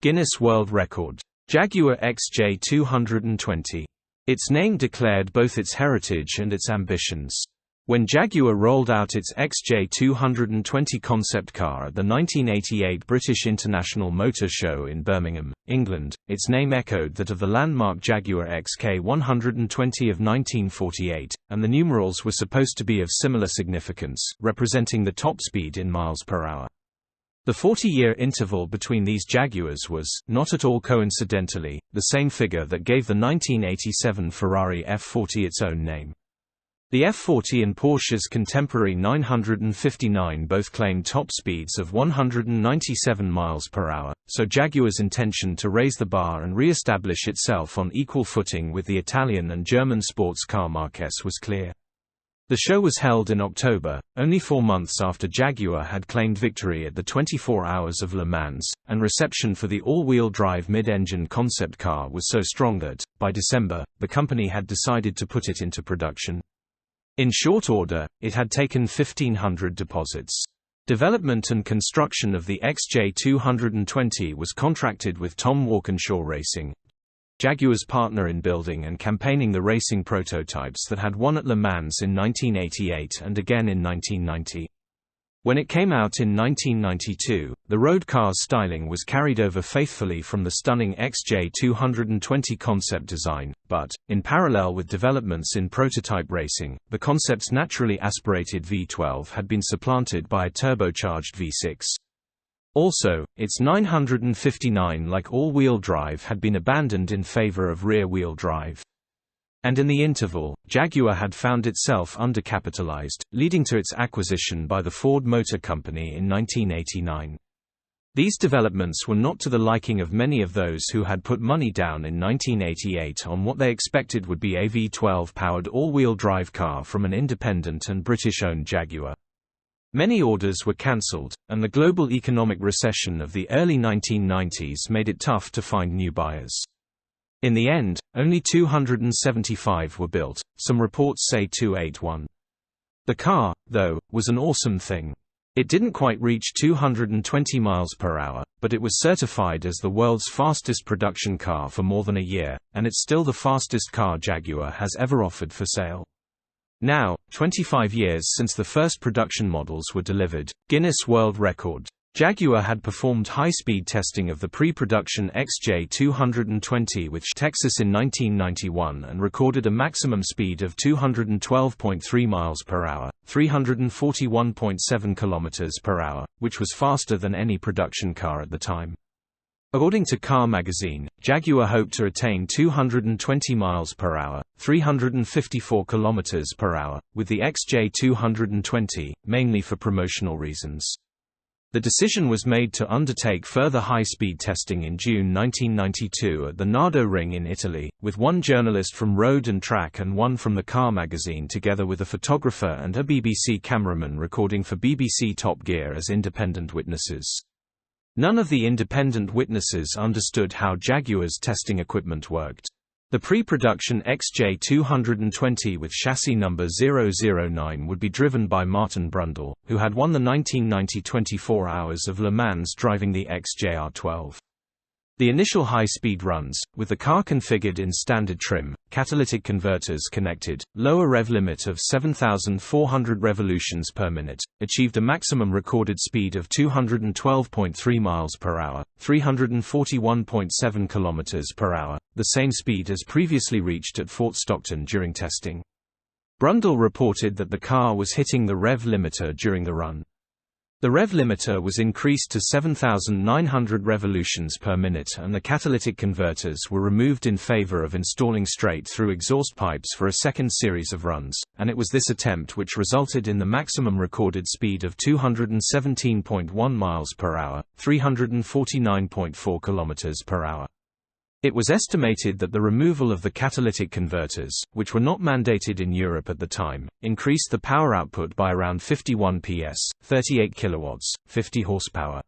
Guinness World Record. Jaguar XJ220. Its name declared both its heritage and its ambitions. When Jaguar rolled out its XJ220 concept car at the 1988 British International Motor Show in Birmingham, England, its name echoed that of the landmark Jaguar XK120 of 1948, and the numerals were supposed to be of similar significance, representing the top speed in miles per hour. The 40-year interval between these Jaguars was, not at all coincidentally, the same figure that gave the 1987 Ferrari F40 its own name. The F40 and Porsche's contemporary 959 both claimed top speeds of 197 miles per hour, so Jaguar's intention to raise the bar and re-establish itself on equal footing with the Italian and German sports car marques was clear. The show was held in October, only 4 months after Jaguar had claimed victory at the 24 Hours of Le Mans, and reception for the all-wheel drive mid-engine concept car was so strong that, by December, the company had decided to put it into production. In short order, it had taken 1,500 deposits. Development and construction of the XJ220 was contracted with Tom Walkinshaw Racing, Jaguar's partner in building and campaigning the racing prototypes that had won at Le Mans in 1988 and again in 1990. When it came out in 1992, the road car's styling was carried over faithfully from the stunning XJ220 concept design, but, in parallel with developments in prototype racing, the concept's naturally aspirated V12 had been supplanted by a turbocharged V6. Also, its 959 like all-wheel drive had been abandoned in favor of rear-wheel drive. And in the interval, Jaguar had found itself undercapitalized, leading to its acquisition by the Ford Motor Company in 1989. These developments were not to the liking of many of those who had put money down in 1988 on what they expected would be a V12-powered all-wheel drive car from an independent and British-owned Jaguar. Many orders were cancelled, and the global economic recession of the early 1990s made it tough to find new buyers. In the end, only 275 were built, some reports say 281. The car, though, was an awesome thing. It didn't quite reach 220 miles per hour, but it was certified as the world's fastest production car for more than a year, and it's still the fastest car Jaguar has ever offered for sale. Now, 25 years since the first production models were delivered, Guinness World Record. Jaguar had performed high-speed testing of the pre-production XJ220 with Texas in 1991 and recorded a maximum speed of 212.3 miles per hour, 341.7 kilometers per hour, which was faster than any production car at the time. According to Car Magazine, Jaguar hoped to attain 220 miles per hour, 354 kilometers per hour, with the XJ220, mainly for promotional reasons. The decision was made to undertake further high-speed testing in June 1992 at the Nardo Ring in Italy, with one journalist from Road and Track and one from the Car Magazine together with a photographer and a BBC cameraman recording for BBC Top Gear as independent witnesses. None of the independent witnesses understood how Jaguar's testing equipment worked. The pre-production XJ220 with chassis number 009 would be driven by Martin Brundle, who had won the 1990 24 Hours of Le Mans driving the XJR12. The initial high-speed runs, with the car configured in standard trim, catalytic converters connected, lower rev limit of 7,400 revolutions per minute, achieved a maximum recorded speed of 212.3 miles per hour, 341.7 kilometers per hour, the same speed as previously reached at Fort Stockton during testing. Brundle reported that the car was hitting the rev limiter during the run. The rev limiter was increased to 7,900 revolutions per minute and the catalytic converters were removed in favor of installing straight-through exhaust pipes for a second series of runs, and it was this attempt which resulted in the maximum recorded speed of 217.1 miles per hour, 349.4 kilometers per hour. It was estimated that the removal of the catalytic converters, which were not mandated in Europe at the time, increased the power output by around 51 PS, 38 kilowatts, 50 horsepower.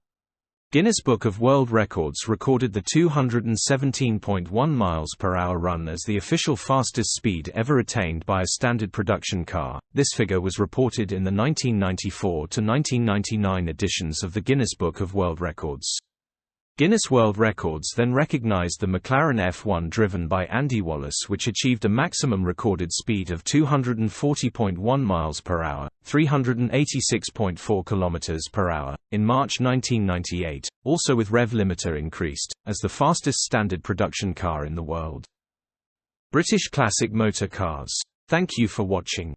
Guinness Book of World Records recorded the 217.1 miles per hour run as the official fastest speed ever attained by a standard production car. This figure was reported in the 1994 to 1999 editions of the Guinness Book of World Records. Guinness World Records then recognized the McLaren F1 driven by Andy Wallace, which achieved a maximum recorded speed of 240.1 miles per hour, 386.4 kilometers per hour, in March 1998, also with rev limiter increased, as the fastest standard production car in the world. British classic motor cars. Thank you for watching.